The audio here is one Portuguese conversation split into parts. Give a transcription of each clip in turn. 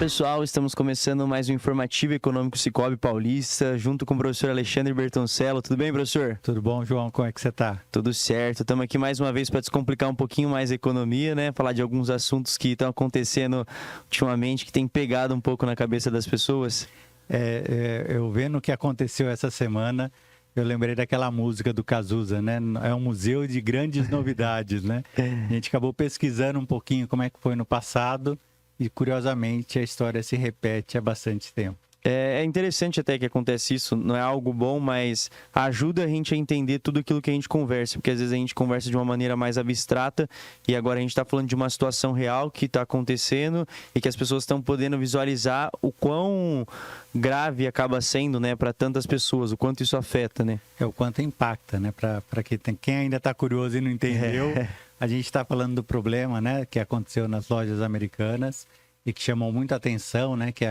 pessoal, estamos começando mais um Informativo Econômico Sicoob Paulista, junto com o professor Alexandre Bertoncello. Tudo bem, professor? Tudo bom, João? Como é que você está? Tudo certo. Estamos aqui mais uma vez para descomplicar um pouquinho mais a economia, né? Falar de alguns assuntos que estão acontecendo ultimamente, que tem pegado um pouco na cabeça das pessoas. Eu vendo o que aconteceu essa semana, eu lembrei daquela música do Cazuza, né? É um museu de grandes novidades, né? A gente acabou pesquisando um pouquinho como é que foi no passado e, curiosamente, a história se repete há bastante tempo. É interessante até que acontece isso, não é algo bom, mas ajuda a gente a entender tudo aquilo que a gente conversa, porque às vezes a gente conversa de uma maneira mais abstrata e agora a gente está falando de uma situação real que está acontecendo e que as pessoas estão podendo visualizar o quão grave acaba sendo, né, para tantas pessoas, o quanto isso afeta, né? O quanto impacta, né? Para quem ainda está curioso e não entendeu, a gente está falando do problema, né, que aconteceu nas lojas americanas e que chamou muita atenção, né, que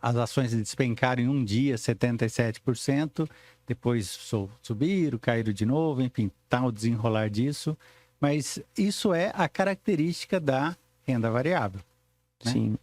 as ações despencaram em um dia 77%, depois subiram, caíram de novo, enfim, está o desenrolar disso. Mas isso é a característica da renda variável. Né? Sim.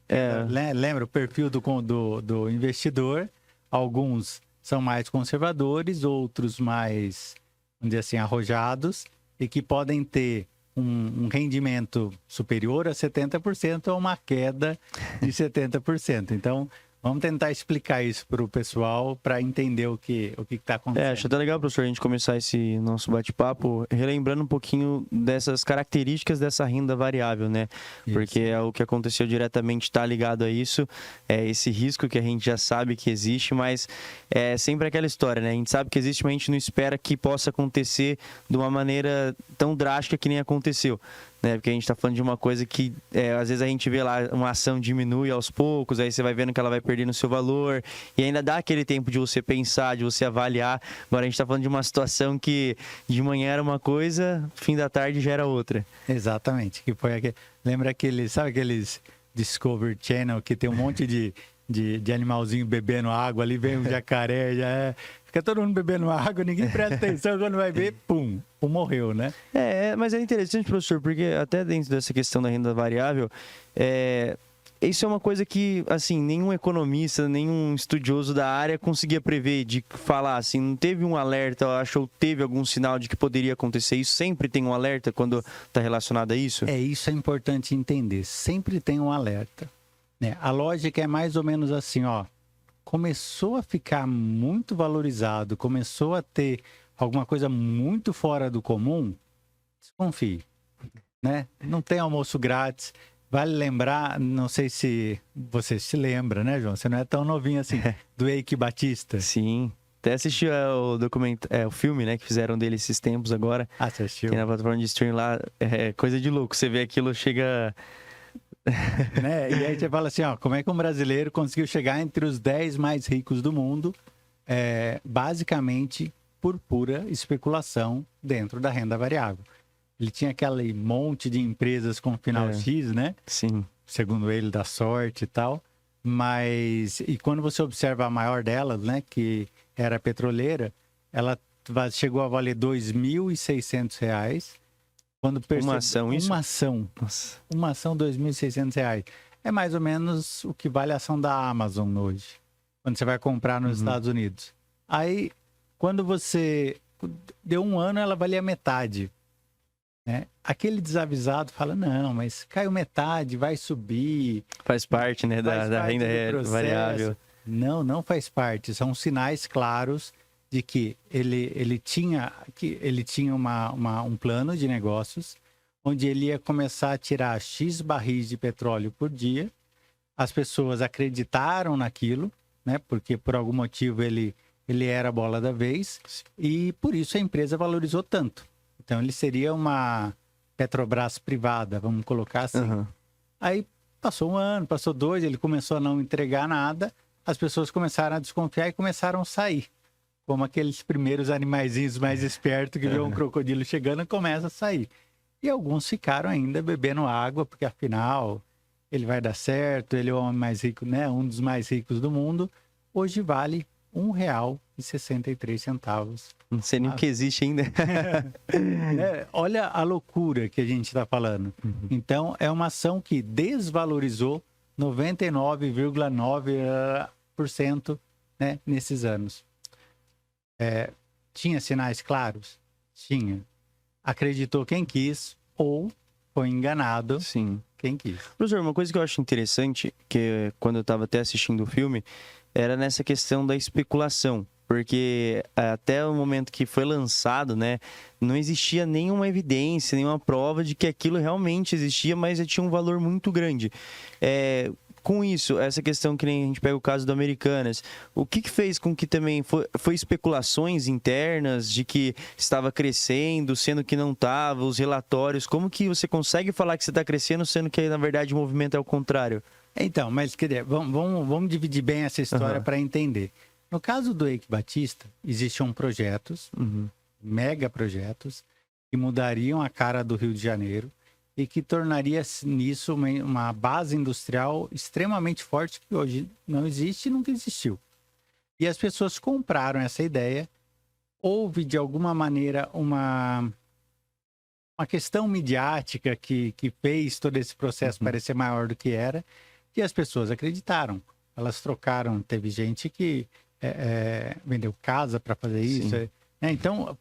Lembra o perfil do investidor? Alguns são mais conservadores, outros mais, vamos dizer assim, arrojados e que podem ter um rendimento superior a 70% ou uma queda de 70%. Então, vamos tentar explicar isso para o pessoal para entender o que está acontecendo. Acho até legal, professor, a gente começar esse nosso bate-papo relembrando um pouquinho dessas características dessa renda variável, né? Isso. Porque é o que aconteceu diretamente, está ligado a isso, esse risco que a gente já sabe que existe, mas é sempre aquela história, né? A gente sabe que existe, mas a gente não espera que possa acontecer de uma maneira tão drástica que nem aconteceu. Né? Porque a gente está falando de uma coisa que às vezes a gente vê lá uma ação diminui aos poucos, aí você vai vendo que ela vai perdendo o seu valor e ainda dá aquele tempo de você pensar, de você avaliar. Agora a gente está falando de uma situação que de manhã era uma coisa, fim da tarde já era outra. Exatamente. Que foi lembra sabe aqueles Discovery Channel que tem um monte de animalzinho bebendo água, ali vem um jacaré, fica todo mundo bebendo água, ninguém presta atenção, quando vai ver, pum, morreu, né? Mas é interessante, professor, porque até dentro dessa questão da renda variável, isso é uma coisa que, assim, nenhum economista, nenhum estudioso da área conseguia prever, de falar, assim, não teve um alerta, eu acho, ou teve algum sinal de que poderia acontecer isso? Sempre tem um alerta quando está relacionado a isso? Isso é importante entender, sempre tem um alerta. A lógica é mais ou menos assim, começou a ficar muito valorizado, começou a ter alguma coisa muito fora do comum, desconfie, né? Não tem almoço grátis. Vale lembrar, não sei se você se lembra, né, João? Você não é tão novinho assim, do Eike Batista. Sim. Até assisti o filme, né, que fizeram dele esses tempos agora. Você assistiu? Tem na plataforma de streaming lá, coisa de louco. Você vê aquilo, chega... Né? E aí você fala assim, como é que um brasileiro conseguiu chegar entre os 10 mais ricos do mundo, basicamente por pura especulação dentro da renda variável. Ele tinha aquele monte de empresas com final X, né? Sim. Segundo ele, da sorte e tal. E quando você observa a maior delas, né, que era a petroleira, ela chegou a valer R$ 2.600. Quando uma ação, isso? Uma ação. Nossa. Uma ação, R$ 2.600. É mais ou menos o que vale a ação da Amazon hoje, quando você vai comprar nos Estados Unidos. Aí, quando você... Deu um ano, ela valia metade. Né? Aquele desavisado fala, não, mas caiu metade, vai subir. Faz parte, né, da renda variável. Não faz parte. São sinais claros de que ele tinha um plano de negócios onde ele ia começar a tirar X barris de petróleo por dia. As pessoas acreditaram naquilo, né? Porque por algum motivo ele era a bola da vez e por isso a empresa valorizou tanto. Então ele seria uma Petrobras privada, vamos colocar assim. Aí passou um ano, passou 2, ele começou a não entregar nada, as pessoas começaram a desconfiar e começaram a sair. Como aqueles primeiros animaizinhos mais espertos que vê um crocodilo chegando e começa a sair. E alguns ficaram ainda bebendo água, porque afinal ele vai dar certo, ele é o homem mais rico, né? Um dos mais ricos do mundo. Hoje vale R$1,63. Não sei nem o que existe ainda. Olha a loucura que a gente está falando. Então, é uma ação que desvalorizou 99,9%, né, nesses anos. Tinha sinais claros? Tinha. Acreditou quem quis ou foi enganado Sim. quem quis. Professor, uma coisa que eu acho interessante, que quando eu estava até assistindo o filme, era nessa questão da especulação. Porque até o momento que foi lançado, né, não existia nenhuma evidência, nenhuma prova de que aquilo realmente existia, mas tinha um valor muito grande. Com isso, essa questão que nem a gente pega o caso do Americanas, o que fez com que também foi especulações internas de que estava crescendo, sendo que não estava, os relatórios, como que você consegue falar que você está crescendo, sendo que na verdade o movimento é o contrário? Então, mas quer dizer, vamos dividir bem essa história para entender. No caso do Eike Batista, existiam projetos, mega projetos, que mudariam a cara do Rio de Janeiro e que tornaria nisso uma base industrial extremamente forte que hoje não existe e nunca existiu. E as pessoas compraram essa ideia. Houve, de alguma maneira, uma questão midiática que fez todo esse processo parecer maior do que era, e as pessoas acreditaram. Elas trocaram, teve gente que vendeu casa para fazer isso. Então,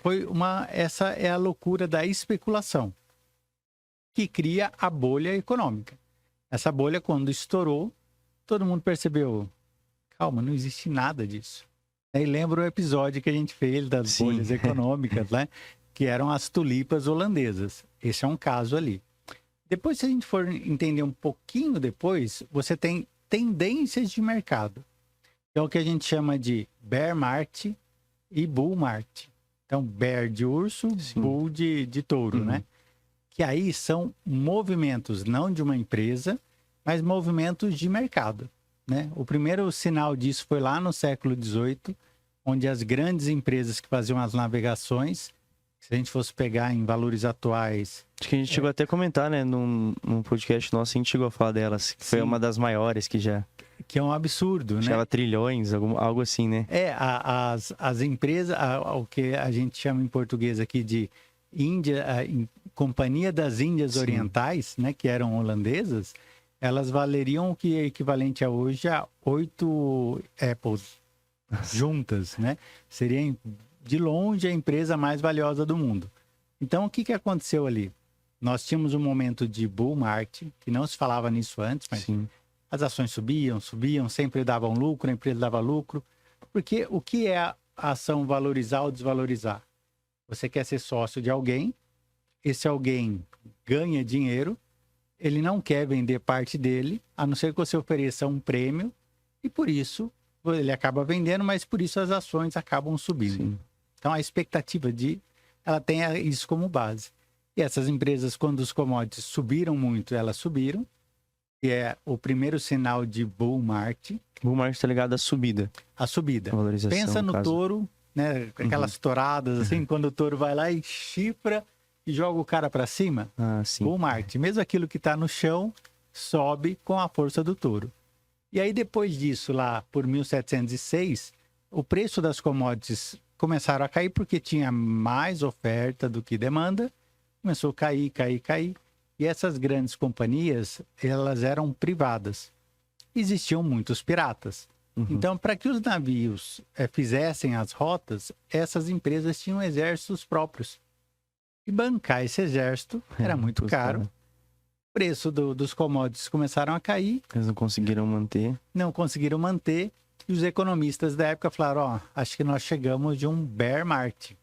essa é a loucura da especulação, que cria a bolha econômica. Essa bolha, quando estourou, todo mundo percebeu, calma, não existe nada disso. E lembra o episódio que a gente fez das bolhas econômicas, né? Que eram as tulipas holandesas. Esse é um caso ali. Depois, se a gente for entender um pouquinho depois, você tem tendências de mercado. É o que a gente chama de bear market e bull market. Então, bear de urso, bull de touro, né? Que aí são movimentos não de uma empresa, mas movimentos de mercado, né? O primeiro sinal disso foi lá no século XVIII, onde as grandes empresas que faziam as navegações, se a gente fosse pegar em valores atuais... Acho que a gente chegou até a comentar, né? Num podcast nosso, a gente chegou a falar delas. Que foi uma das maiores que já... Que é um absurdo, né? Chama trilhões, algo assim, né? As empresas, o que a gente chama em português aqui de Companhia das Índias Orientais, né? Que eram holandesas, elas valeriam o que é equivalente a hoje a 8 Apples juntas, né? Seria, de longe, a empresa mais valiosa do mundo. Então, o que aconteceu ali? Nós tínhamos um momento de bull market, que não se falava nisso antes, mas as ações subiam, sempre davam lucro, a empresa dava lucro. Porque o que é a ação valorizar ou desvalorizar? Você quer ser sócio de alguém, esse alguém ganha dinheiro, ele não quer vender parte dele, a não ser que você ofereça um prêmio, e por isso ele acaba vendendo, mas por isso as ações acabam subindo. Então, a expectativa ela tem isso como base. E essas empresas, quando os commodities subiram muito, elas subiram, que é o primeiro sinal de bull market. Bull market está ligado à subida. A subida. A valorização, pensa no touro, né? Aquelas touradas, assim, quando o touro vai lá e chifra e joga o cara para cima. Bull market. Mesmo aquilo que está no chão, sobe com a força do touro. E aí, depois disso, lá por 1706, o preço das commodities começaram a cair porque tinha mais oferta do que demanda. Começou a cair. E essas grandes companhias, elas eram privadas. Existiam muitos piratas. Então, para que os navios fizessem as rotas, essas empresas tinham exércitos próprios. E bancar esse exército era muito caro. O preço dos commodities começaram a cair. Eles não conseguiram manter. E os economistas da época falaram, acho que nós chegamos de um bear market,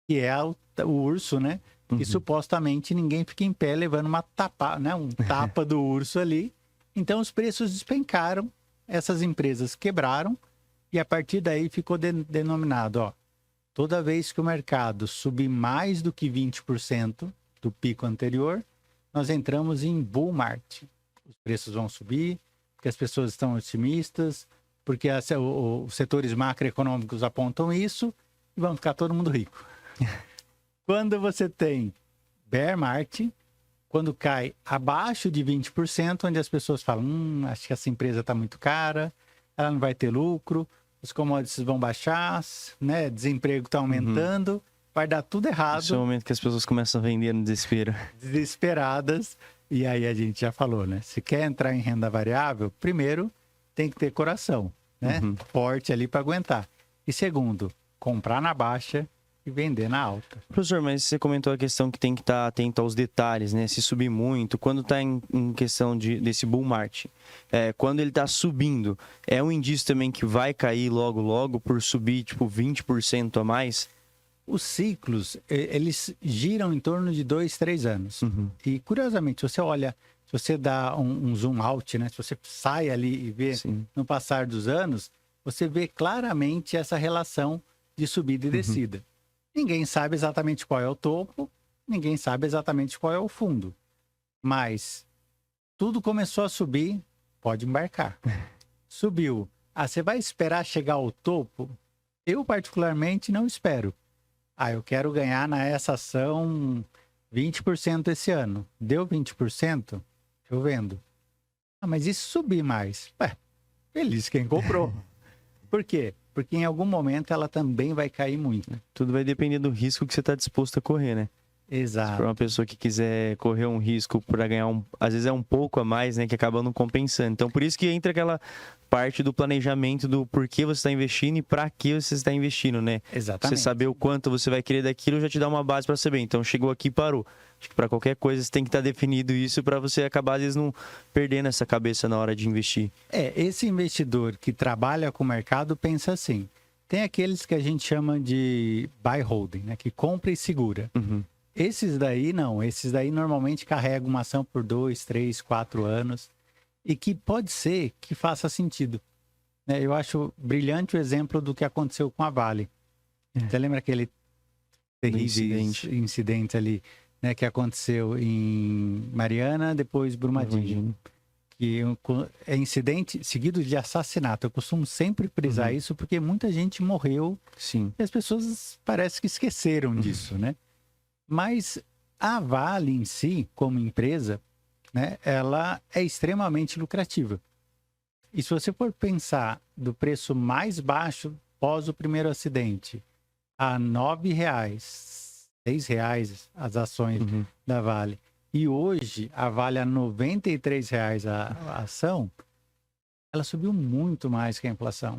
que é o urso, né? Que supostamente ninguém fica em pé levando um tapa do urso ali. Então os preços despencaram, essas empresas quebraram e a partir daí ficou denominado, toda vez que o mercado subir mais do que 20% do pico anterior, nós entramos em bull market. Os preços vão subir, porque as pessoas estão otimistas, porque os setores macroeconômicos apontam isso e vamos ficar todo mundo rico. Quando você tem bear market, quando cai abaixo de 20%, onde as pessoas falam, acho que essa empresa está muito cara, ela não vai ter lucro, os commodities vão baixar, né? Desemprego está aumentando, vai dar tudo errado. Esse é o momento que as pessoas começam a vender no desespero. Desesperadas. E aí a gente já falou, né? Se quer entrar em renda variável, primeiro tem que ter coração, né? Forte ali para aguentar. E segundo, comprar na baixa e vender na alta. Professor, mas você comentou a questão que tem que estar atento aos detalhes, né? Se subir muito, quando está em questão desse bull market, quando ele está subindo, é um indício também que vai cair logo por subir tipo 20% a mais? Os ciclos, eles giram em torno de 2, 3 anos. E curiosamente, se você olha, se você dá um zoom out, né? Se você sai ali e vê no passar dos anos, você vê claramente essa relação de subida e descida. Ninguém sabe exatamente qual é o topo, ninguém sabe exatamente qual é o fundo. Mas tudo começou a subir, pode embarcar. Subiu. Você vai esperar chegar ao topo? Eu, particularmente, não espero. Eu quero ganhar nessa ação 20% esse ano. Deu 20%? Eu vendo. Mas e se subir mais? Feliz quem comprou. Por quê? Porque em algum momento ela também vai cair muito. Tudo vai depender do risco que você está disposto a correr, né? Exato. Se for uma pessoa que quiser correr um risco para ganhar às vezes é um pouco a mais, né? Que acaba não compensando. Então, por isso que entra aquela parte do planejamento do porquê você está investindo e para que você está investindo, né? Exatamente. Você saber o quanto você vai querer daquilo já te dá uma base para saber. Então, chegou aqui e parou. Acho que para qualquer coisa você tem que estar definido isso para você acabar, às vezes, não perdendo essa cabeça na hora de investir. Esse investidor que trabalha com o mercado pensa assim. Tem aqueles que a gente chama de buy holding, né? Que compra e segura. Esses daí não. Esses daí normalmente carregam uma ação por 2, 3, 4 anos. E que pode ser que faça sentido. Eu acho brilhante o exemplo do que aconteceu com a Vale. Você lembra aquele terrível incidente ali, né, que aconteceu em Mariana, depois Brumadinho. Que é incidente seguido de assassinato. Eu costumo sempre frisar isso porque muita gente morreu. Sim. E as pessoas parece que esqueceram disso, né? Mas a Vale em si, como empresa, né, ela é extremamente lucrativa. E se você for pensar do preço mais baixo pós o primeiro acidente, a R$ 9,00, R$ 6,00 as ações da Vale, e hoje a Vale a R$ 93,00 a ação, ela subiu muito mais que a inflação.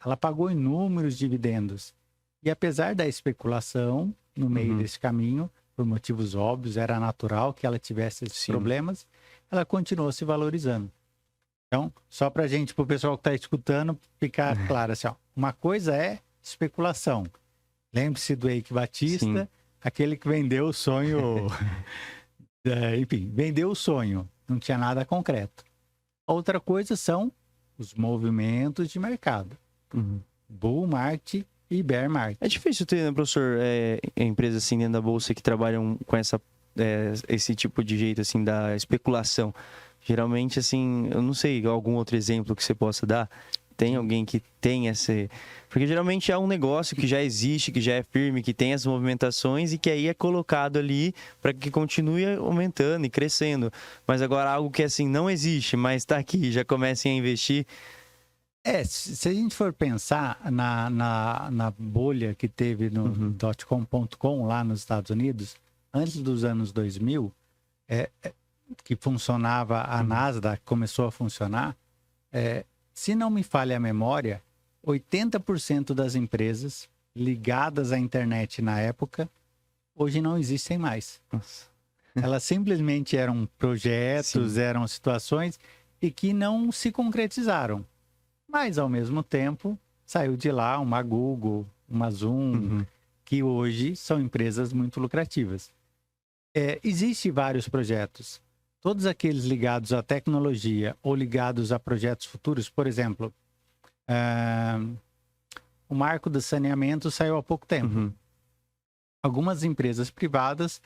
Ela pagou inúmeros dividendos. E apesar da especulação no meio desse caminho, por motivos óbvios, era natural que ela tivesse esses problemas, ela continuou se valorizando. Então, só para o pessoal que está escutando, ficar claro assim, uma coisa é especulação. Lembre-se do Eike Batista, aquele que vendeu o sonho, enfim, vendeu o sonho, não tinha nada concreto. Outra coisa são os movimentos de mercado. Bull market e bear market. É difícil ter, né, professor, empresas assim dentro da bolsa que trabalham com esse tipo de jeito assim da especulação. Geralmente, assim, eu não sei, algum outro exemplo que você possa dar? Tem alguém que tem esse... Porque geralmente é um negócio que já existe, que já é firme, que tem as movimentações e que aí é colocado ali para que continue aumentando e crescendo. Mas agora algo que assim não existe, mas está aqui, já comecem a investir. Se a gente for pensar na bolha que teve no .com.com lá nos Estados Unidos, antes dos anos 2000, que funcionava, a Nasdaq começou a funcionar, se não me falha a memória, 80% das empresas ligadas à internet na época, hoje não existem mais. Nossa. Elas simplesmente eram projetos, eram situações e que não se concretizaram. Mas, ao mesmo tempo, saiu de lá uma Google, uma Zoom, que hoje são empresas muito lucrativas. Existem vários projetos. Todos aqueles ligados à tecnologia ou ligados a projetos futuros, por exemplo, o marco do saneamento saiu há pouco tempo. Algumas empresas privadas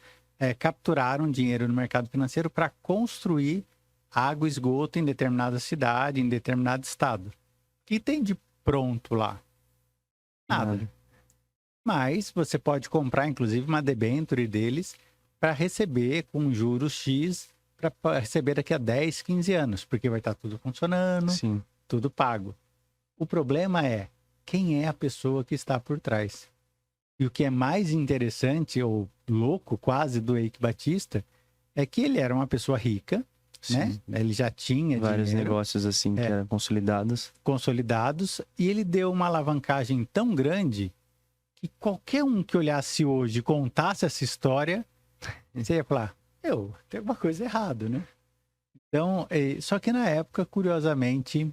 capturaram dinheiro no mercado financeiro para construir água e esgoto em determinada cidade, em determinado estado. O que tem de pronto lá? Nada. Mas você pode comprar, inclusive, uma debênture deles para receber com juros X, para receber daqui a 10, 15 anos, porque vai estar tudo funcionando, tudo pago. O problema é, quem é a pessoa que está por trás. E o que é mais interessante, ou louco quase, do Eike Batista, é que ele era uma pessoa rica, né? Ele já tinha vários dinheiro, negócios assim que eram consolidados, e ele deu uma alavancagem tão grande que qualquer um que olhasse hoje e contasse essa história, você ia falar, tem alguma coisa errada, né? Então, só que na época, curiosamente...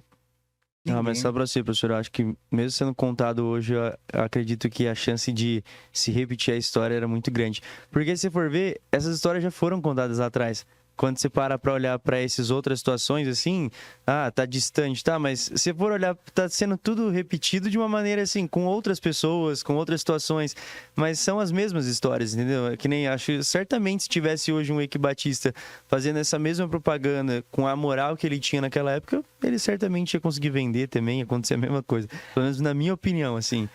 Não, mas só para você, professor, eu acho que mesmo sendo contado hoje, eu acredito que a chance de se repetir a história era muito grande. Porque se for ver, essas histórias já foram contadas lá atrás. Quando você para olhar para essas outras situações, assim, tá distante, tá? Mas se for olhar, tá sendo tudo repetido de uma maneira, assim, com outras pessoas, com outras situações, mas são as mesmas histórias, entendeu? Que nem acho, certamente se tivesse hoje um Eike Batista fazendo essa mesma propaganda com a moral que ele tinha naquela época, ele certamente ia conseguir vender também, ia acontecer a mesma coisa. Pelo menos na minha opinião, assim.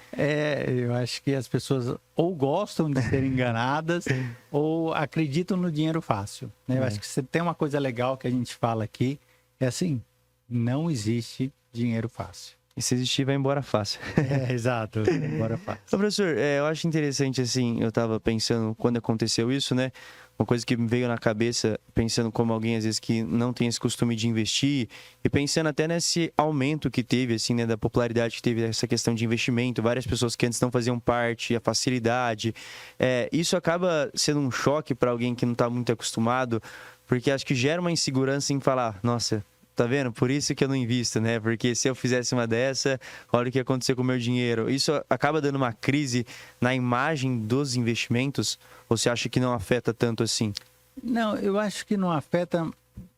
Eu acho que as pessoas ou gostam de ser enganadas ou acreditam no dinheiro fácil, né? Eu acho que você tem uma coisa legal que a gente fala aqui, é assim, não existe dinheiro fácil. E se existir, vai embora fácil. Exato, vai embora fácil. Ô, professor, eu acho interessante, assim, eu tava pensando quando aconteceu isso, né? Uma coisa que me veio na cabeça, pensando como alguém, às vezes, que não tem esse costume de investir, e pensando até nesse aumento que teve, assim, né, da popularidade que teve essa questão de investimento, várias pessoas que antes não faziam parte, a facilidade. Isso acaba sendo um choque para alguém que não está muito acostumado, porque acho que gera uma insegurança em falar, nossa, tá vendo? Por isso que eu não invisto, né? Porque se eu fizesse uma dessa, olha o que ia acontecer com o meu dinheiro. Isso acaba dando uma crise na imagem dos investimentos? Ou você acha que não afeta tanto assim? Não, eu acho que não afeta,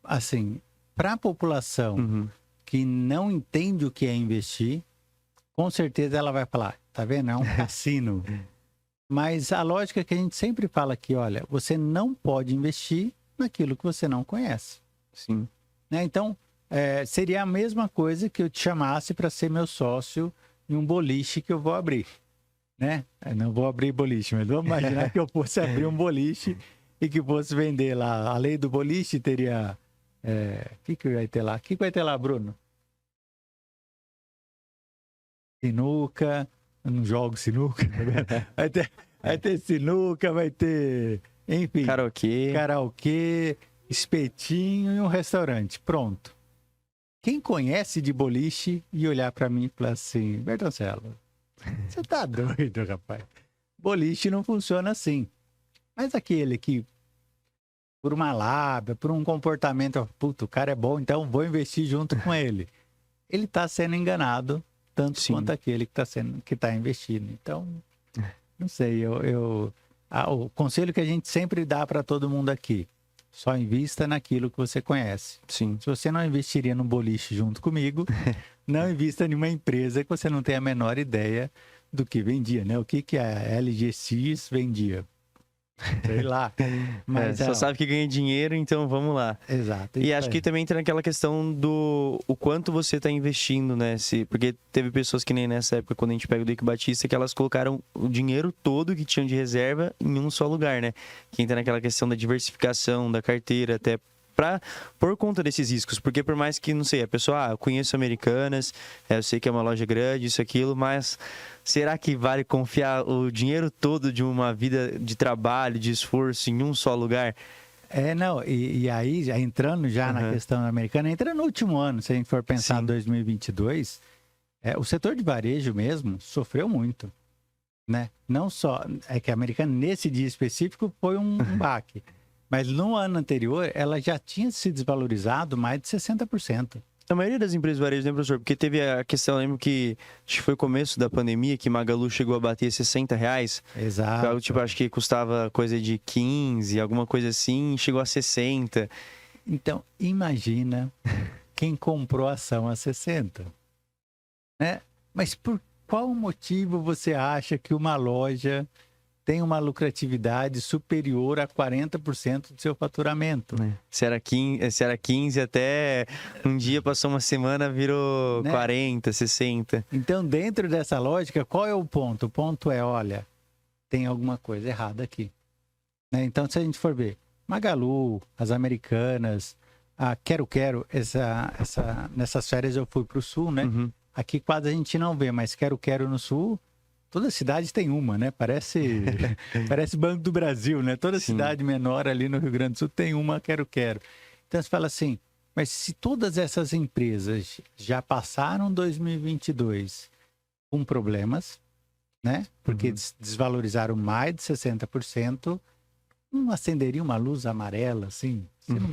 assim, para a população que não entende o que é investir, com certeza ela vai falar, tá vendo? É um cassino. Mas a lógica que a gente sempre fala aqui, olha, você não pode investir naquilo que você não conhece. Sim. Né? Então, seria a mesma coisa que eu te chamasse para ser meu sócio em um boliche que eu vou abrir. Né? Eu não vou abrir boliche, mas vamos imaginar que eu fosse abrir um boliche e que fosse vender lá. A lei do boliche teria... O que vai ter lá? O que vai ter lá, Bruno? Sinuca. Eu não jogo sinuca. Vai ter sinuca, vai ter... Enfim. Karaokê, espetinho e um restaurante. Pronto. Quem conhece de boliche e olhar para mim e falar assim, Bertoncello, você tá doido, rapaz? Boliche não funciona assim. Mas aquele que, por uma lábia, por um comportamento, puto, o cara é bom, então vou investir junto com ele. Ele tá sendo enganado tanto quanto aquele que tá investindo. Então, não sei, o conselho que a gente sempre dá para todo mundo aqui, só invista naquilo que você conhece. Sim. Se você não investiria no boliche junto comigo, não invista em uma empresa que você não tem a menor ideia do que vendia, né? O que a LGX vendia? Sei lá. Mas só sabe que ganha dinheiro, então vamos lá. Exato. E acho que também entra naquela questão do o quanto você está investindo, né? Porque teve pessoas que nem nessa época, quando a gente pega o Eike Batista, que elas colocaram o dinheiro todo que tinham de reserva em um só lugar, né? Que entra naquela questão da diversificação da carteira, até por conta desses riscos, porque por mais que, não sei, a pessoa, eu conheço Americanas, eu sei que é uma loja grande, isso, aquilo, mas será que vale confiar o dinheiro todo de uma vida de trabalho, de esforço em um só lugar? Não, e aí, já entrando na questão americana, entra no último ano, se a gente for pensar em 2022, o setor de varejo mesmo sofreu muito, né? Não só, que a Americana, nesse dia específico, foi um baque. Mas no ano anterior, ela já tinha se desvalorizado mais de 60%. A maioria das empresas de varejo, né, professor? Porque teve a questão, eu lembro que acho que foi o começo da pandemia, que Magalu chegou a bater R$60. Exato. Algo, tipo, acho que custava coisa de 15, alguma coisa assim, chegou a 60. Então, imagina quem comprou a ação a 60. Né? Mas por qual motivo você acha que uma loja tem uma lucratividade superior a 40% do seu faturamento? Se era 15, até um dia passou uma semana, virou 40, 60. Então, dentro dessa lógica, qual é o ponto? O ponto é, olha, tem alguma coisa errada aqui. Né? Então, se a gente for ver, Magalu, as Americanas, a Quero, nessas férias eu fui para o Sul, né? aqui quase a gente não vê, mas quero-quero no sul, toda cidade tem uma, né? Parece Banco do Brasil, né? Toda Sim. cidade menor ali no Rio Grande do Sul tem uma quero-quero. Então você fala assim, mas se todas essas empresas já passaram 2022 com problemas, né? Porque desvalorizaram mais de 60%, não acenderia uma luz amarela, assim? Você não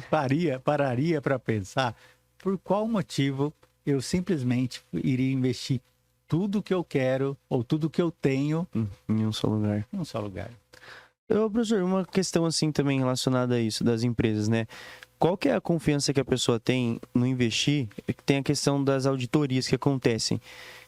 pararia para pensar por qual motivo eu simplesmente iria investir tudo que eu quero ou tudo que eu tenho Em um só lugar. em um só lugar. Professor, uma questão assim também relacionada a isso das empresas, né? Qual que é a confiança que a pessoa tem no investir? Tem a questão das auditorias que acontecem.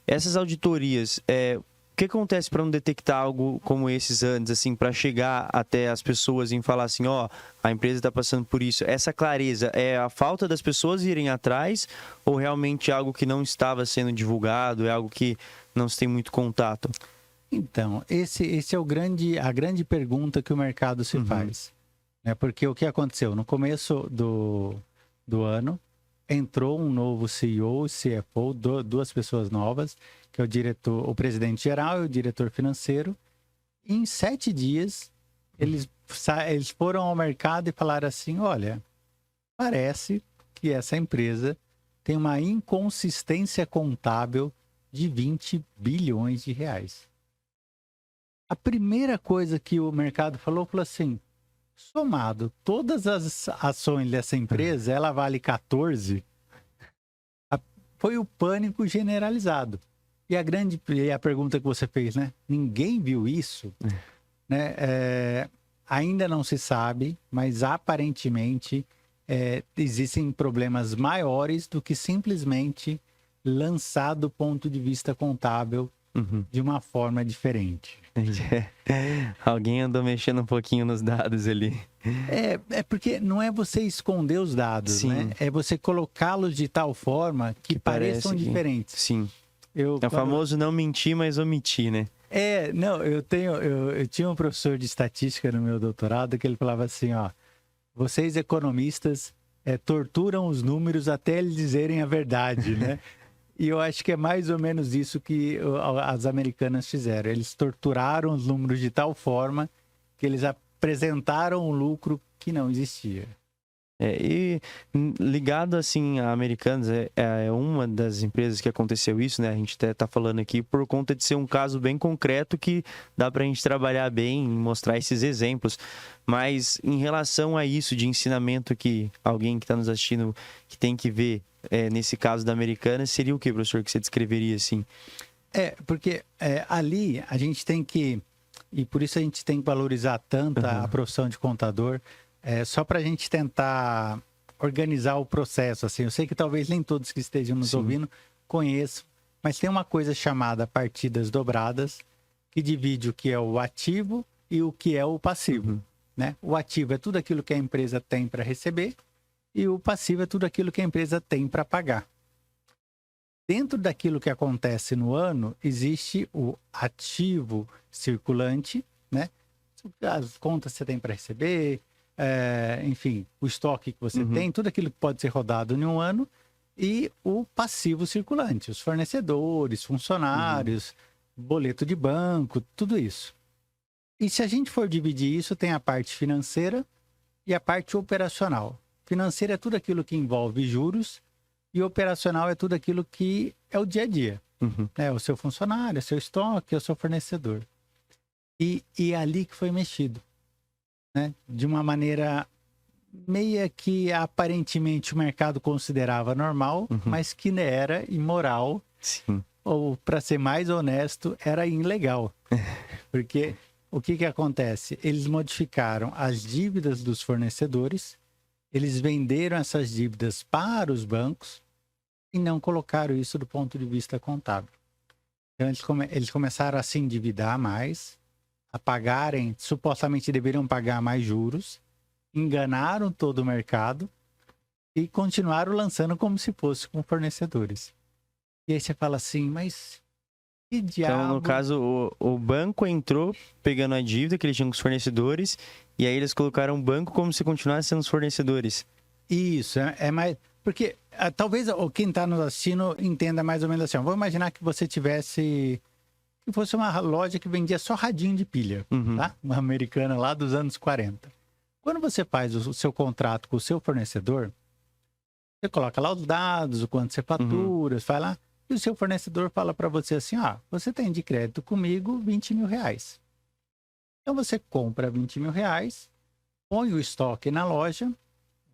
Essas auditorias, o que acontece para não detectar algo como esses antes, assim, para chegar até as pessoas e falar assim, ó, a empresa está passando por isso. Essa clareza é a falta das pessoas irem atrás ou realmente é algo que não estava sendo divulgado, é algo que não se tem muito contato? Então, esse é a grande pergunta que o mercado se faz. Né? Porque o que aconteceu? No começo do ano, entrou um novo CEO, CFO, duas pessoas novas, que é o presidente geral e o diretor financeiro. E em 7 dias, eles foram ao mercado e falaram assim, olha, parece que essa empresa tem uma inconsistência contábil de 20 bilhões de reais. A primeira coisa que o mercado falou assim, somado todas as ações dessa empresa, ela vale 14, foi o pânico generalizado. E a pergunta que você fez, né? Ninguém viu isso? Né? Ainda não se sabe, mas aparentemente existem problemas maiores do que simplesmente lançar do ponto de vista contábil de uma forma diferente. Alguém andou mexendo um pouquinho nos dados ali. É porque não é você esconder os dados, Sim. né? É você colocá-los de tal forma que pareçam diferentes. Sim. É o famoso não mentir, mas omitir, né? Não, eu tinha um professor de estatística no meu doutorado que ele falava assim, ó, vocês economistas torturam os números até eles dizerem a verdade, né? E eu acho que é mais ou menos isso que as americanas fizeram. Eles torturaram os números de tal forma que eles apresentaram um lucro que não existia. E ligado assim a Americanas, é uma das empresas que aconteceu isso, né? A gente até tá falando aqui por conta de ser um caso bem concreto que dá pra gente trabalhar bem e mostrar esses exemplos. Mas em relação a isso de ensinamento que alguém que está nos assistindo que tem que ver nesse caso da Americanas, seria o que, professor, que você descreveria assim? Porque ali a gente tem que, e por isso a gente tem que valorizar tanto a profissão de contador, só para a gente tentar organizar o processo. Assim, eu sei que talvez nem todos que estejam nos ouvindo conheçam, mas tem uma coisa chamada partidas dobradas, que divide o que é o ativo e o que é o passivo. Né? O ativo é tudo aquilo que a empresa tem para receber e o passivo é tudo aquilo que a empresa tem para pagar. Dentro daquilo que acontece no ano, existe o ativo circulante, né? As contas que você tem para receber, enfim, o estoque que você tem, tudo aquilo que pode ser rodado em um ano, e o passivo circulante, os fornecedores, funcionários, boleto de banco, tudo isso. E se a gente for dividir isso, tem a parte financeira e a parte operacional. Financeira é tudo aquilo que envolve juros e operacional é tudo aquilo que é o dia a dia. É o seu funcionário, é o seu estoque, é o seu fornecedor. E é ali que foi mexido. Né? De uma maneira meia que aparentemente o mercado considerava normal, mas que era imoral. Sim. Ou, para ser mais honesto, era ilegal. Porque o que acontece? Eles modificaram as dívidas dos fornecedores, eles venderam essas dívidas para os bancos e não colocaram isso do ponto de vista contábil. Então, eles começaram a se endividar mais, a pagarem, supostamente deveriam pagar mais juros, enganaram todo o mercado e continuaram lançando como se fosse com fornecedores. E aí você fala assim, mas que diabo... Então, no caso, o banco entrou pegando a dívida que eles tinham com os fornecedores e aí eles colocaram o banco como se continuasse sendo os fornecedores. Isso, Porque talvez quem está nos assistindo entenda mais ou menos assim. Vamos imaginar que você tivesse... que fosse uma loja que vendia só radinho de pilha, tá? Uma americana lá dos anos 40. Quando você faz o seu contrato com o seu fornecedor, você coloca lá os dados, o quanto você fatura, vai lá, e o seu fornecedor fala para você assim, você tem de crédito comigo 20 mil reais. Então você compra 20 mil reais, põe o estoque na loja,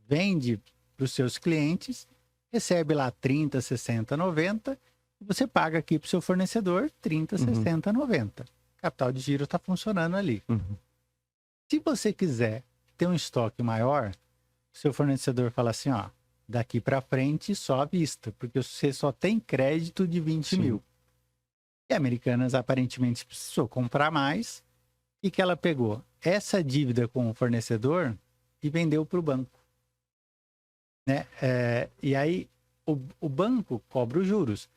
vende para os seus clientes, recebe lá 30, 60, 90, e você paga aqui para o seu fornecedor 30, 60, 90. O capital de giro está funcionando ali. Se você quiser ter um estoque maior, o seu fornecedor fala assim, daqui para frente só à vista, porque você só tem crédito de 20 mil. E a Americanas aparentemente precisou comprar mais, e que ela pegou essa dívida com o fornecedor e vendeu para o banco. Né? E aí o banco cobra os juros.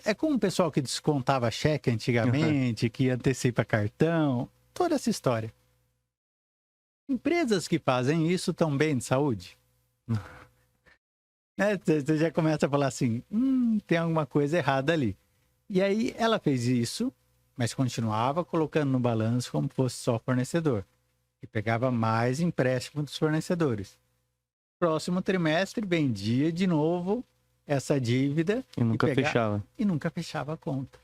É como o pessoal que descontava cheque antigamente, que antecipa cartão, toda essa história. Empresas que fazem isso estão bem de saúde? Você já começa a falar assim, tem alguma coisa errada ali. E aí ela fez isso, mas continuava colocando no balanço como fosse só fornecedor. E pegava mais empréstimo dos fornecedores. Próximo trimestre vendia de novo essa dívida. E nunca fechava. E nunca fechava a conta.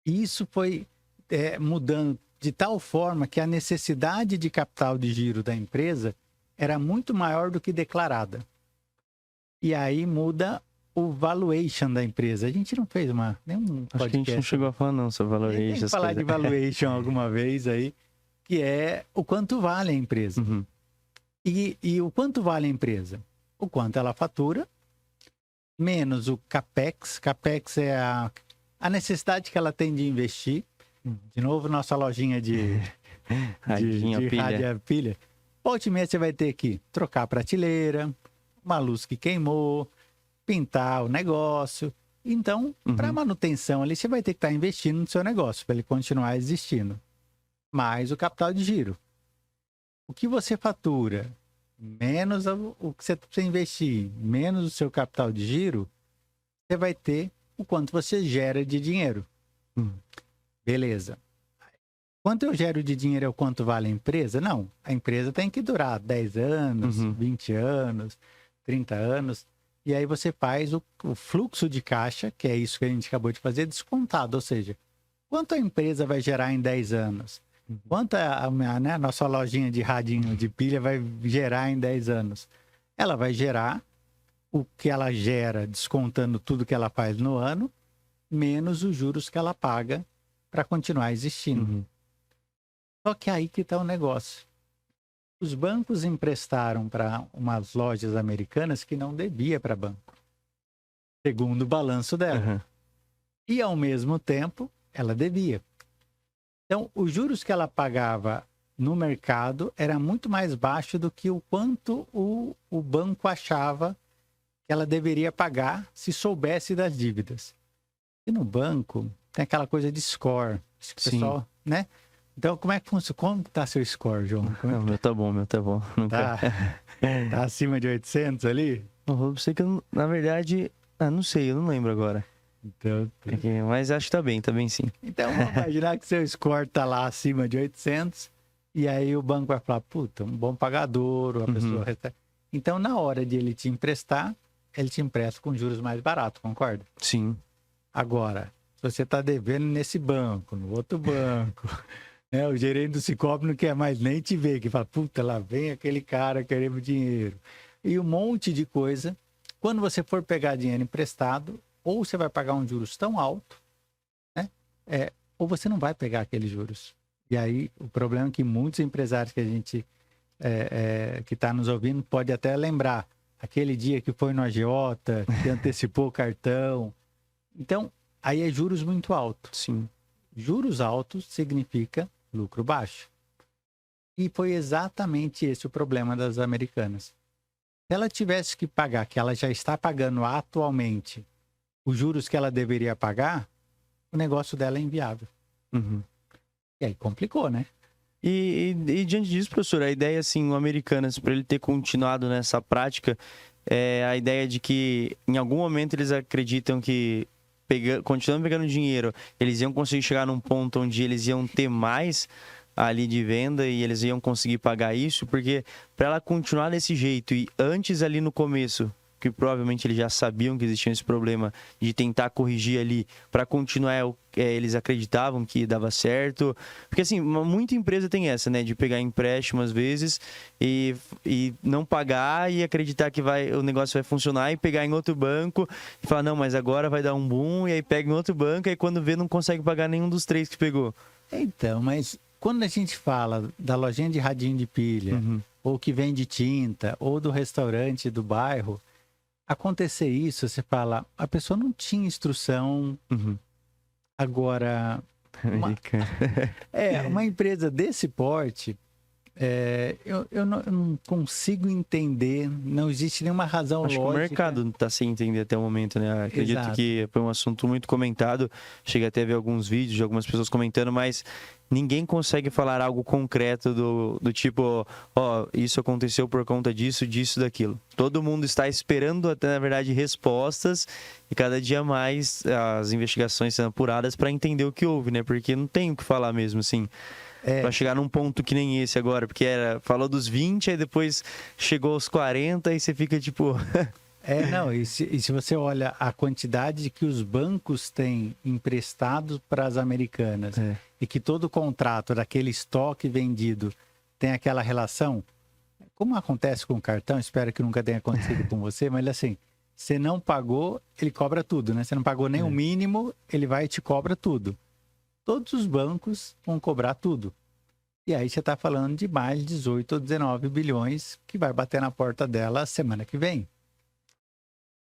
E isso foi mudando de tal forma que a necessidade de capital de giro da empresa era muito maior do que declarada. E aí muda o valuation da empresa. A gente não fez nenhum podcast. Acho que a gente não chegou a falar não sobre valuation. Tem que falar de valuation alguma vez aí, que é o quanto vale a empresa. E o quanto vale a empresa? O quanto ela fatura, menos o CAPEX. CAPEX é a necessidade que ela tem de investir. De novo, nossa lojinha de rádio pilha. Volte e meia você vai ter que trocar a prateleira, uma luz que queimou, pintar o negócio. Então, para manutenção ali, você vai ter que estar investindo no seu negócio para ele continuar existindo. Mais o capital de giro. O que você fatura, menos o que você precisa investir, menos o seu capital de giro, você vai ter o quanto você gera de dinheiro. Beleza. Quanto eu gero de dinheiro é o quanto vale a empresa? Não. A empresa tem que durar 10 anos, 20 anos, 30 anos. E aí você faz o fluxo de caixa, que é isso que a gente acabou de fazer, descontado. Ou seja, quanto a empresa vai gerar em 10 anos? Quanto a nossa lojinha de radinho de pilha vai gerar em 10 anos? Ela vai gerar o que ela gera, descontando tudo que ela faz no ano, menos os juros que ela paga para continuar existindo. Só que aí que está o negócio. Os bancos emprestaram para umas lojas americanas que não devia para banco, segundo o balanço dela. E, ao mesmo tempo, ela devia. Então, os juros que ela pagava no mercado era muito mais baixo do que o quanto o banco achava que ela deveria pagar se soubesse das dívidas. E no banco tem aquela coisa de score. Pessoal, né? Então, como é que funciona? Como está seu score, João? O meu tá bom, Tá acima de 800 ali? Eu vou dizer que, na verdade, não sei, eu não lembro agora. Então, mas acho que tá bem sim. Então, vamos imaginar que seu score tá lá acima de 800 e aí o banco vai falar, puta, um bom pagador, a pessoa recebe. Então, na hora de ele te emprestar, ele te empresta com juros mais baratos, concorda? Sim. Agora, se você tá devendo nesse banco, no outro banco, o gerente do Sicoob não quer mais nem te ver, que fala, puta, lá vem aquele cara querendo dinheiro. E um monte de coisa. Quando você for pegar dinheiro emprestado, ou você vai pagar um juros tão alto, né? Ou você não vai pegar aqueles juros. E aí, o problema é que muitos empresários que a gente que está nos ouvindo pode até lembrar. Aquele dia que foi no agiota, que antecipou o cartão. Então, aí é juros muito altos. Sim. Juros altos significa lucro baixo. E foi exatamente esse o problema das americanas. Se ela tivesse que pagar, que ela já está pagando atualmente, os juros que ela deveria pagar, o negócio dela é inviável. E aí complicou, né? E diante disso, professor, a ideia, assim, o Americanas, para ele ter continuado nessa prática, é a ideia de que em algum momento eles acreditam que continuando pegando dinheiro, eles iam conseguir chegar num ponto onde eles iam ter mais ali de venda e eles iam conseguir pagar isso, porque para ela continuar desse jeito e antes ali no começo, que provavelmente eles já sabiam que existia esse problema de tentar corrigir ali para continuar, eles acreditavam que dava certo, porque assim, muita empresa tem essa, né, de pegar empréstimo às vezes e não pagar e acreditar que o negócio vai funcionar e pegar em outro banco e falar, não, mas agora vai dar um boom, e aí pega em outro banco e aí quando vê não consegue pagar nenhum dos 3 que pegou. Então, mas quando a gente fala da lojinha de radinho de pilha, ou que vende tinta, ou do restaurante do bairro, acontecer isso, você fala, a pessoa não tinha instrução. Agora, uma empresa desse porte, eu não consigo entender, não existe nenhuma razão lógica. Acho que o mercado não está sem entender até o momento, né? Acredito que foi um assunto muito comentado, cheguei até a ver alguns vídeos de algumas pessoas comentando, mas ninguém consegue falar algo concreto do tipo, isso aconteceu por conta disso, daquilo. Todo mundo está esperando até, na verdade, respostas e cada dia mais as investigações sendo apuradas para entender o que houve, né? Porque não tem o que falar mesmo, assim. Para chegar num ponto que nem esse agora, porque falou dos 20, aí depois chegou aos 40 e você fica tipo... e se você olha a quantidade que os bancos têm emprestado para as americanas e que todo contrato daquele estoque vendido tem aquela relação, como acontece com o cartão, espero que nunca tenha acontecido com você, mas assim, você não pagou, ele cobra tudo, né? Você não pagou nem o mínimo, ele vai e te cobra tudo. Todos os bancos vão cobrar tudo. E aí você está falando de mais de 18 ou 19 bilhões que vai bater na porta dela semana que vem.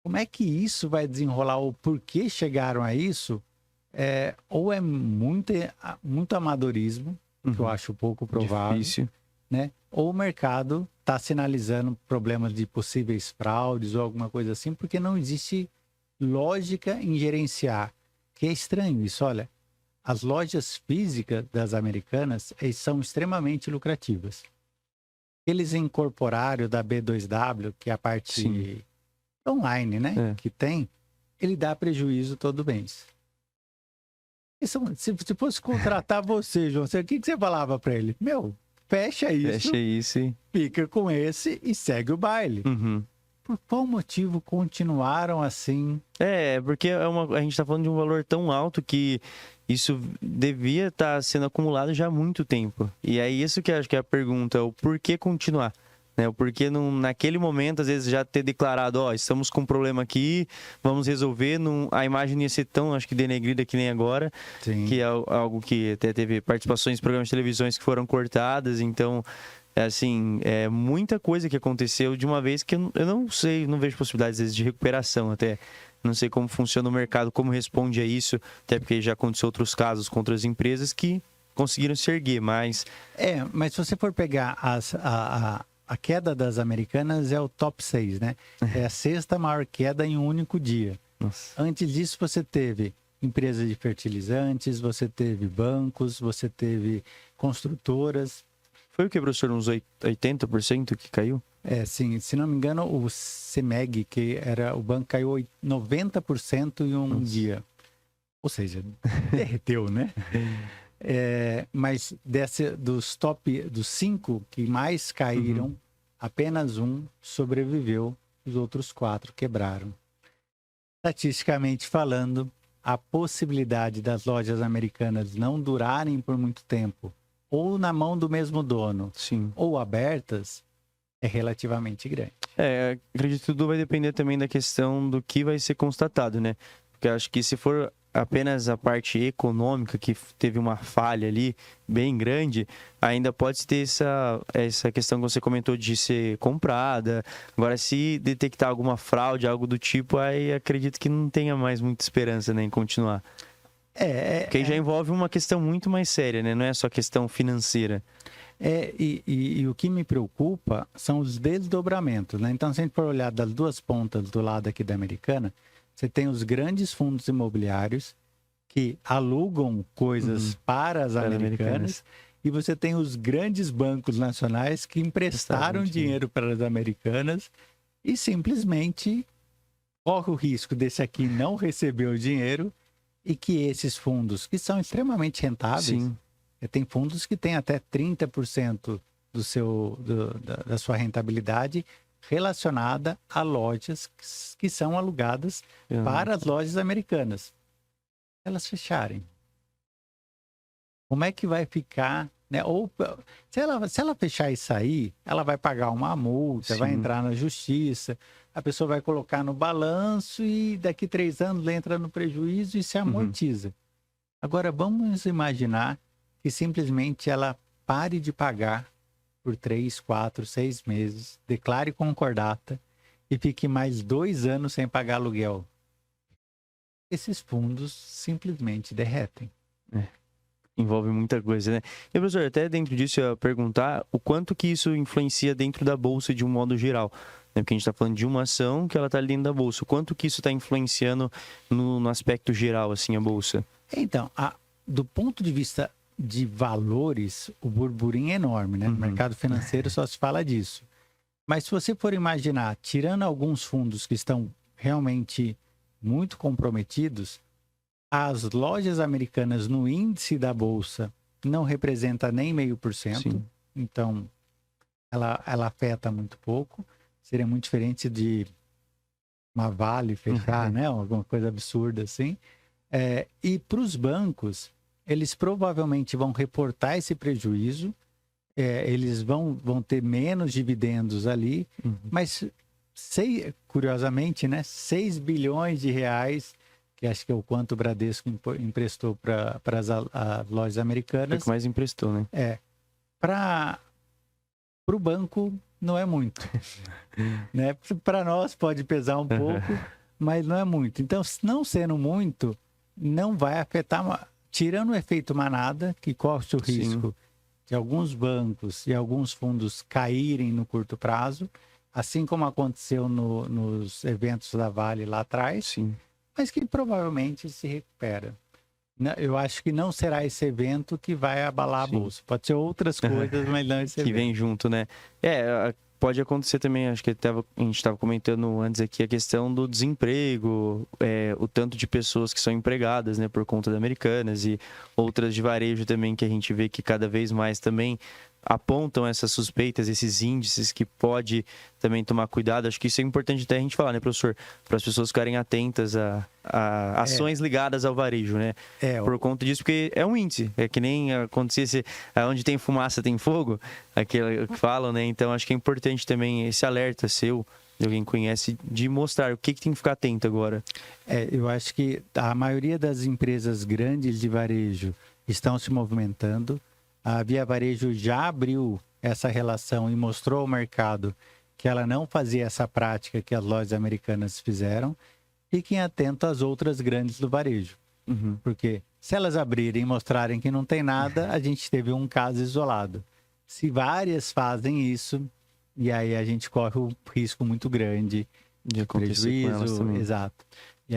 Como é que isso vai desenrolar? Ou por que chegaram a isso? Ou é muito amadorismo, que eu acho pouco provável. Difícil. Né? Ou o mercado está sinalizando problemas de possíveis fraudes ou alguma coisa assim, porque não existe lógica em gerenciar. Que é estranho isso, olha. As lojas físicas das americanas são extremamente lucrativas. Eles incorporaram da B2W, que é a parte online, né? Que tem, ele dá prejuízo todo mês. Se fosse contratar você, João, o que você falava para ele? Fecha isso, fica com esse e segue o baile. Por qual motivo continuaram assim? Porque a gente está falando de um valor tão alto que isso devia estar sendo acumulado já há muito tempo. E é isso que eu acho que é a pergunta, o porquê continuar? Né? O porquê naquele momento, às vezes, já ter declarado, estamos com um problema aqui, vamos resolver, a imagem não ia ser tão, acho que, denegrida que nem agora, que é algo que até teve participações em programas de televisões que foram cortadas, então... muita coisa que aconteceu de uma vez que eu não sei, não vejo possibilidades, às vezes, de recuperação até. Não sei como funciona o mercado, como responde a isso, até porque já aconteceu outros casos com outras empresas que conseguiram se erguer, mas... mas se você for pegar a queda das americanas é o top 6, né? É a sexta maior queda em um único dia. Nossa. Antes disso, você teve empresas de fertilizantes, você teve bancos, você teve construtoras... Foi o que, professor, uns 80% que caiu? Sim. Se não me engano, o CEMEG, que era o banco, caiu 90% em um dia. Ou seja, derreteu, né? Mas dos 5 que mais caíram, apenas um sobreviveu, os outros 4 quebraram. Estatisticamente falando, a possibilidade das lojas americanas não durarem por muito tempo, ou na mão do mesmo dono, ou abertas, é relativamente grande. Acredito que tudo vai depender também da questão do que vai ser constatado, né? Porque acho que se for apenas a parte econômica, que teve uma falha ali bem grande, ainda pode ter essa questão que você comentou de ser comprada. Agora, se detectar alguma fraude, algo do tipo, aí acredito que não tenha mais muita esperança, né, em continuar. Porque aí já envolve uma questão muito mais séria, né? Não é só questão financeira. E o que me preocupa são os desdobramentos, né? Então, se a gente for olhar das duas pontas do lado aqui da Americana, você tem os grandes fundos imobiliários que alugam coisas para as americanas e você tem os grandes bancos nacionais que emprestaram dinheiro para as americanas e simplesmente corre o risco desse aqui não receber o dinheiro e que esses fundos, que são extremamente rentáveis, Sim. tem fundos que têm até 30% da sua rentabilidade relacionada a lojas que são alugadas para as lojas americanas. Elas fecharem. Como é que vai ficar, né? Ou se ela fechar e sair, ela vai pagar uma multa, Sim. vai entrar na justiça, a pessoa vai colocar no balanço e daqui 3 anos entra no prejuízo e se amortiza. Agora vamos imaginar que simplesmente ela pare de pagar por 3, 4, 6 meses, declare concordata e fique mais 2 anos sem pagar aluguel. Esses fundos simplesmente derretem. Envolve muita coisa, né? E, professor, até dentro disso eu ia perguntar o quanto que isso influencia dentro da Bolsa de um modo geral. Né? Porque a gente está falando de uma ação que ela está ali dentro da Bolsa. O quanto que isso está influenciando no aspecto geral, assim, a Bolsa? Então, do ponto de vista de valores, o burburinho é enorme, né? No mercado financeiro só se fala disso. Mas se você for imaginar, tirando alguns fundos que estão realmente muito comprometidos, as lojas americanas no índice da Bolsa não representa nem 0,5%. Então, ela afeta muito pouco. Seria muito diferente de uma Vale fechar, né? Alguma coisa absurda assim. E para os bancos, eles provavelmente vão reportar esse prejuízo, eles vão ter menos dividendos ali, mas, curiosamente, né, 6 bilhões de reais, que acho que é o quanto o Bradesco emprestou para as lojas americanas. É o que mais emprestou, né? Para o banco não é muito. Né? Para nós pode pesar um pouco, mas não é muito. Então, não sendo muito, não vai afetar, tirando o efeito manada, que corre o risco de alguns bancos e alguns fundos caírem no curto prazo, assim como aconteceu nos eventos da Vale lá atrás, mas que provavelmente se recupera. Eu acho que não será esse evento que vai abalar a Bolsa. Pode ser outras coisas, mas não esse evento. Que vem junto, né? Pode acontecer também, acho que a gente estava comentando antes aqui, a questão do desemprego, o tanto de pessoas que são empregadas, né, por conta da Americanas e outras de varejo também, que a gente vê que cada vez mais também apontam essas suspeitas, esses índices que pode também tomar cuidado. Acho que isso é importante até a gente falar, né, professor? Para as pessoas ficarem atentas a ações ligadas ao varejo, né? Por conta disso, porque é um índice. É que nem acontecia onde tem fumaça tem fogo, aquilo que falam, né? Então, acho que é importante também esse alerta seu, de alguém que conhece, de mostrar o que tem que ficar atento agora. Eu acho que a maioria das empresas grandes de varejo estão se movimentando. A Via Varejo já abriu essa relação e mostrou ao mercado que ela não fazia essa prática que as lojas americanas fizeram. Fiquem atentos às outras grandes do varejo. Porque se elas abrirem e mostrarem que não tem nada, a gente teve um caso isolado. Se várias fazem isso, e aí a gente corre um risco muito grande de acontecer com elas também. Exato. E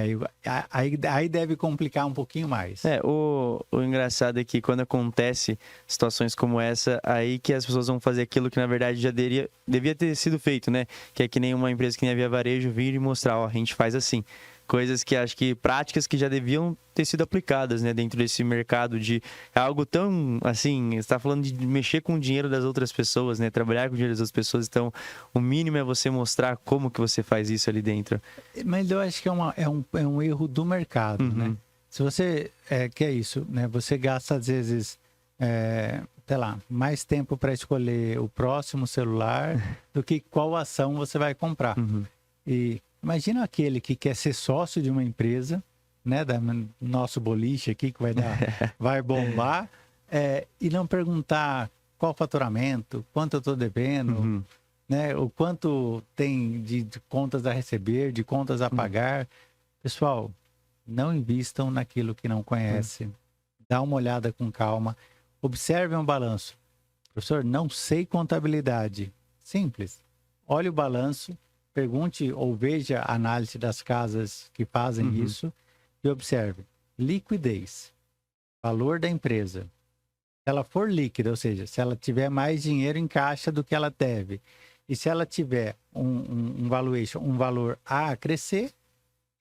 aí deve complicar um pouquinho mais. O engraçado é que quando acontece situações como essa, aí que as pessoas vão fazer aquilo que na verdade já devia ter sido feito, né? Que é que nem uma empresa que nem a Via Varejo vir e mostrar, a gente faz assim. Coisas que acho que práticas que já deviam ter sido aplicadas, né, dentro desse mercado de algo tão, assim, você está falando de mexer com o dinheiro das outras pessoas, né, trabalhar com o dinheiro das outras pessoas, então o mínimo é você mostrar como que você faz isso ali dentro. Mas eu acho que é um erro do mercado, né? Se você quer isso, né, você gasta às vezes, sei lá, mais tempo para escolher o próximo celular do que qual ação você vai comprar. E imagina aquele que quer ser sócio de uma empresa, né, nosso boliche aqui que vai bombar, e não perguntar qual o faturamento, quanto eu estou devendo, né, o quanto tem de contas a receber, de contas a pagar. Pessoal, não invistam naquilo que não conhecem. Dá uma olhada com calma. Observem o balanço. Professor, não sei contabilidade. Simples. Olhe o balanço. Pergunte ou veja a análise das casas que fazem isso e observe. Liquidez, valor da empresa. Se ela for líquida, ou seja, se ela tiver mais dinheiro em caixa do que ela deve E se ela tiver um valuation, um valor a crescer,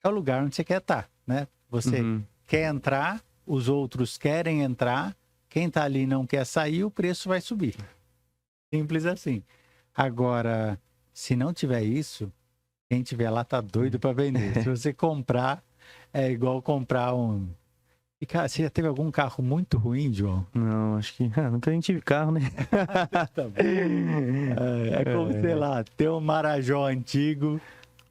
é o lugar onde você quer estar, né? Você quer entrar, os outros querem entrar, quem está ali não quer sair, o preço vai subir. Simples assim. Agora, se não tiver isso, quem tiver lá tá doido para vender. Se você comprar, é igual comprar um... E, cara, você já teve algum carro muito ruim, João? Não, acho que... nunca nem tive carro, né? Tá bom. É como, sei lá, ter um Marajó antigo,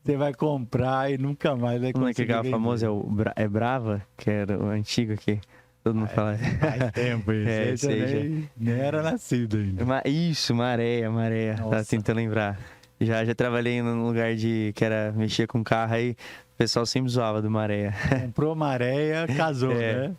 você vai comprar e nunca mais vai Não é conseguir aquele carro vender. famoso, é Brava, que era o antigo aqui. Todo mundo fala. Faz tempo isso. É, Esse sei, eu nem era nascido ainda. Isso, Maré. Tava Nossa. tentando lembrar. Já trabalhei num lugar que era mexer com carro aí, o pessoal sempre zoava do Maré. Comprou maréia, casou, né?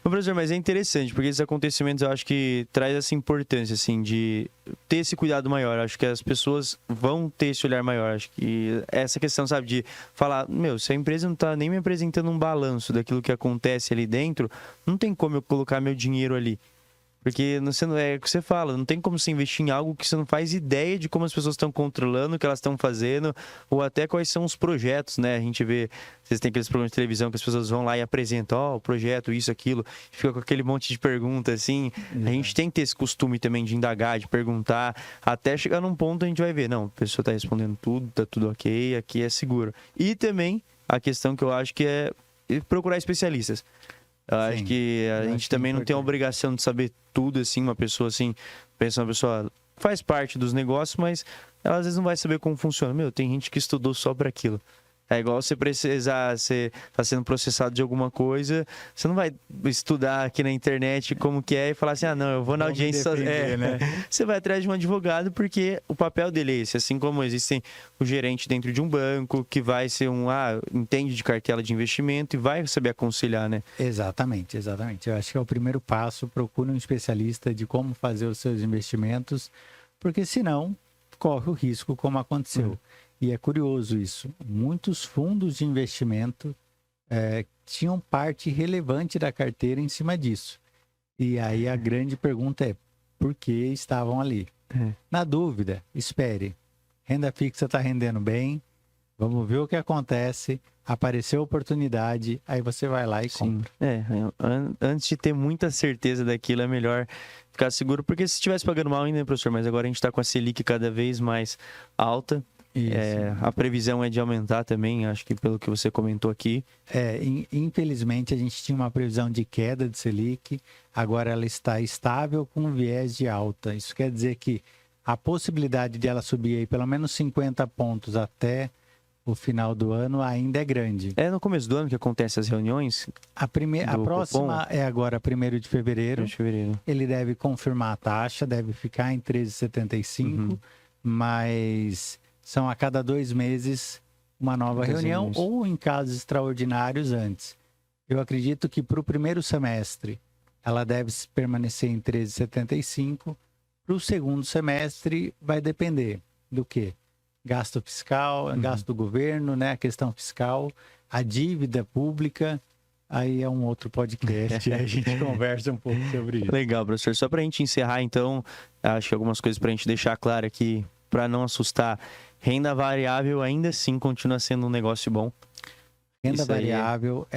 Ô, professor, mas é interessante, porque esses acontecimentos eu acho que traz essa importância, assim, de ter esse cuidado maior. Eu acho que as pessoas vão ter esse olhar maior. Eu acho que essa questão, sabe, de falar, se a empresa não tá nem me apresentando um balanço daquilo que acontece ali dentro, não tem como eu colocar meu dinheiro ali. Porque você não é o que você fala, não tem como você investir em algo que você não faz ideia de como as pessoas estão controlando, o que elas estão fazendo, ou até quais são os projetos, né? A gente vê, vocês têm aqueles programas de televisão que as pessoas vão lá e apresentam, o projeto, isso, aquilo, fica com aquele monte de perguntas, assim. A gente tem que ter esse costume também de indagar, de perguntar, até chegar num ponto a gente vai ver, não, a pessoa está respondendo tudo, tá tudo ok, aqui é seguro. E também a questão que eu acho que é procurar especialistas. Eu acho que a gente também não tem a obrigação de saber tudo, assim, uma pessoa assim, pensa uma pessoa faz parte dos negócios, mas ela às vezes não vai saber como funciona. Tem gente que estudou só para aquilo. É igual você precisar, você está sendo processado de alguma coisa, você não vai estudar aqui na internet como que é e falar assim, não, eu vou na audiência... né? Você vai atrás de um advogado porque o papel dele é esse, assim como existem o gerente dentro de um banco que vai ser entende de cartela de investimento e vai saber aconselhar, né? Exatamente. Eu acho que é o primeiro passo, procure um especialista de como fazer os seus investimentos, porque senão corre o risco como aconteceu. E é curioso isso. Muitos fundos de investimento tinham parte relevante da carteira em cima disso. E aí a grande pergunta é, por que estavam ali? Na dúvida, espere. Renda fixa está rendendo bem, vamos ver o que acontece, apareceu a oportunidade, aí você vai lá e compra. Antes de ter muita certeza daquilo, é melhor ficar seguro, porque se estivesse pagando mal ainda, né, professor? Mas agora a gente está com a Selic cada vez mais alta. A previsão é de aumentar também, acho que pelo que você comentou aqui. Infelizmente a gente tinha uma previsão de queda de Selic, agora ela está estável com viés de alta. Isso quer dizer que a possibilidade de ela subir aí pelo menos 50 pontos até o final do ano ainda é grande. É no começo do ano que acontecem as reuniões? A próxima Copom é agora 1º de fevereiro. Ele deve confirmar a taxa, deve ficar em 13,75, mas... são a cada 2 meses uma nova reunião ou em casos extraordinários antes. Eu acredito que para o primeiro semestre ela deve permanecer em 13,75. Para o segundo semestre vai depender do quê? Gasto fiscal, gasto do governo, né? A questão fiscal, a dívida pública. Aí é um outro podcast, a gente conversa um pouco sobre isso. Legal, professor. Só para a gente encerrar, então, acho que algumas coisas para a gente deixar claro aqui, para não assustar. Renda variável ainda assim continua sendo um negócio bom. Renda variável,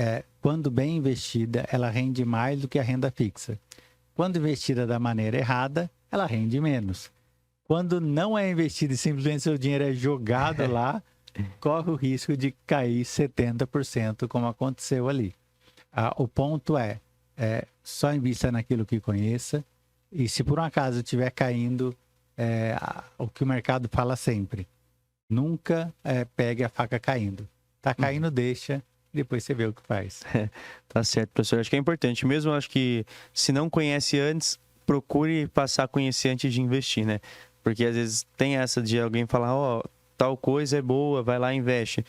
quando bem investida, ela rende mais do que a renda fixa. Quando investida da maneira errada, ela rende menos. Quando não é investida e simplesmente seu dinheiro é jogado lá, corre o risco de cair 70%, como aconteceu ali. O ponto só invista naquilo que conheça, e se por um acaso estiver caindo, o que o mercado fala sempre, nunca pegue a faca caindo. Tá caindo, deixa, depois você vê o que faz. Tá certo, professor. Acho que é importante mesmo. Acho que se não conhece antes, procure passar a conhecer antes de investir, né? Porque às vezes tem essa de alguém falar, tal coisa é boa, vai lá e investe.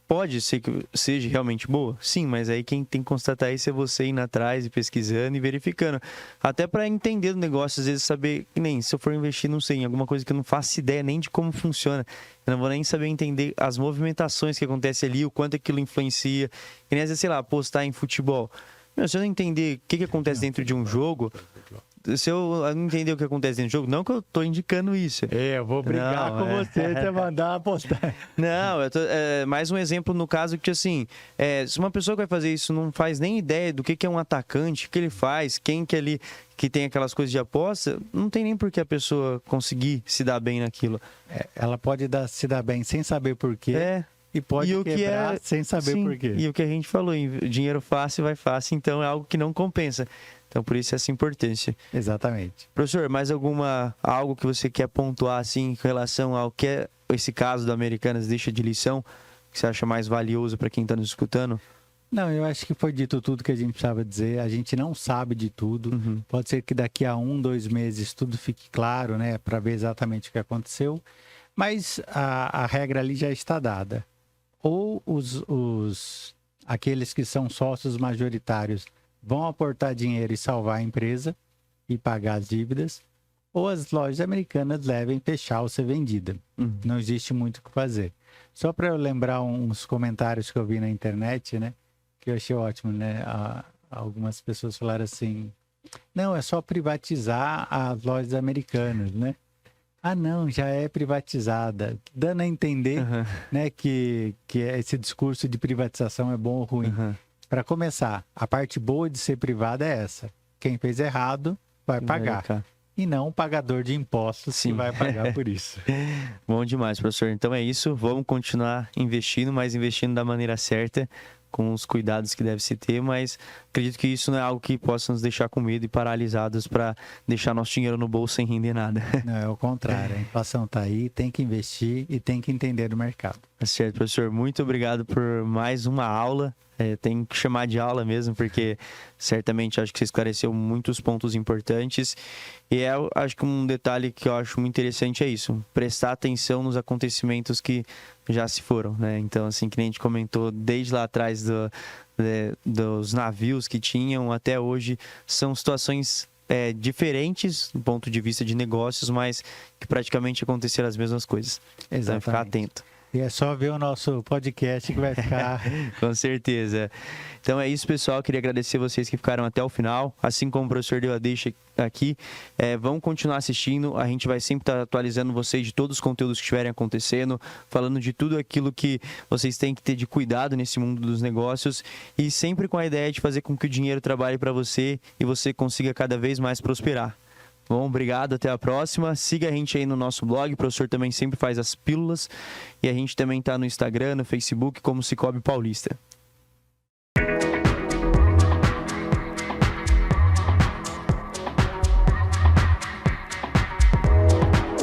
Pode ser que seja realmente boa? Sim, mas aí quem tem que constatar isso é você indo atrás e pesquisando e verificando. Até para entender o negócio, às vezes saber, que nem se eu for investir, não sei, em alguma coisa que eu não faço ideia nem de como funciona. Eu não vou nem saber entender as movimentações que acontecem ali, o quanto aquilo influencia. E nem às vezes, sei lá, apostar em futebol. Se eu não entender o que acontece dentro de um jogo, se eu não entender o que acontece dentro do jogo, não que eu tô indicando isso. Eu vou brigar com você se mandar apostar. Não, mais um exemplo no caso que, assim, se uma pessoa que vai fazer isso não faz nem ideia do que é um atacante, o que ele faz, quem que ali que tem aquelas coisas de aposta, não tem nem por que a pessoa conseguir se dar bem naquilo. Ela pode se dar bem sem saber por quê. E pode quebrar sem saber por quê. E o que a gente falou, dinheiro fácil vai fácil, então é algo que não compensa. Então, por isso essa importância. Exatamente. Professor, mais algo que você quer pontuar, assim, em relação ao que esse caso do Americanas deixa de lição, que você acha mais valioso para quem está nos escutando? Não, eu acho que foi dito tudo que a gente precisava dizer. A gente não sabe de tudo. Pode ser que daqui a 1, 2 meses tudo fique claro, né? Para ver exatamente o que aconteceu. Mas a regra ali já está dada. Ou aqueles que são sócios majoritários vão aportar dinheiro e salvar a empresa e pagar as dívidas, ou as lojas americanas devem fechar ou ser vendida. Não existe muito o que fazer. Só para eu lembrar uns comentários que eu vi na internet, né? Que eu achei ótimo, né? Algumas pessoas falaram assim, não, é só privatizar as lojas americanas, né? Ah, não, já é privatizada. Dando a entender, né, que esse discurso de privatização é bom ou ruim. Para começar, a parte boa de ser privada é essa. Quem fez errado vai pagar. E não o pagador de impostos que vai pagar por isso. Bom demais, professor. Então é isso. Vamos continuar investindo, mas investindo da maneira certa, com os cuidados que deve se ter, mas acredito que isso não é algo que possa nos deixar com medo e paralisados para deixar nosso dinheiro no bolso sem render nada. Não, é o contrário. A inflação está aí, tem que investir e tem que entender o mercado. Tá certo, professor. Muito obrigado por mais uma aula. Tem que chamar de aula mesmo, porque certamente acho que você esclareceu muitos pontos importantes. E acho que um detalhe que eu acho muito interessante é isso, prestar atenção nos acontecimentos que já se foram, né? Então, assim, que nem a gente comentou, desde lá atrás dos navios que tinham até hoje, são situações diferentes do ponto de vista de negócios, mas que praticamente aconteceram as mesmas coisas. Exatamente. Então, ficar atento. E é só ver o nosso podcast que vai ficar... Com certeza. Então é isso, pessoal. Queria agradecer vocês que ficaram até o final. Assim como o professor deu a deixa aqui, vão continuar assistindo. A gente vai sempre estar atualizando vocês de todos os conteúdos que estiverem acontecendo, falando de tudo aquilo que vocês têm que ter de cuidado nesse mundo dos negócios e sempre com a ideia de fazer com que o dinheiro trabalhe para você e você consiga cada vez mais prosperar. Bom, obrigado, até a próxima. Siga a gente aí no nosso blog, o professor também sempre faz as pílulas. E a gente também está no Instagram, no Facebook, como Cicobi Paulista.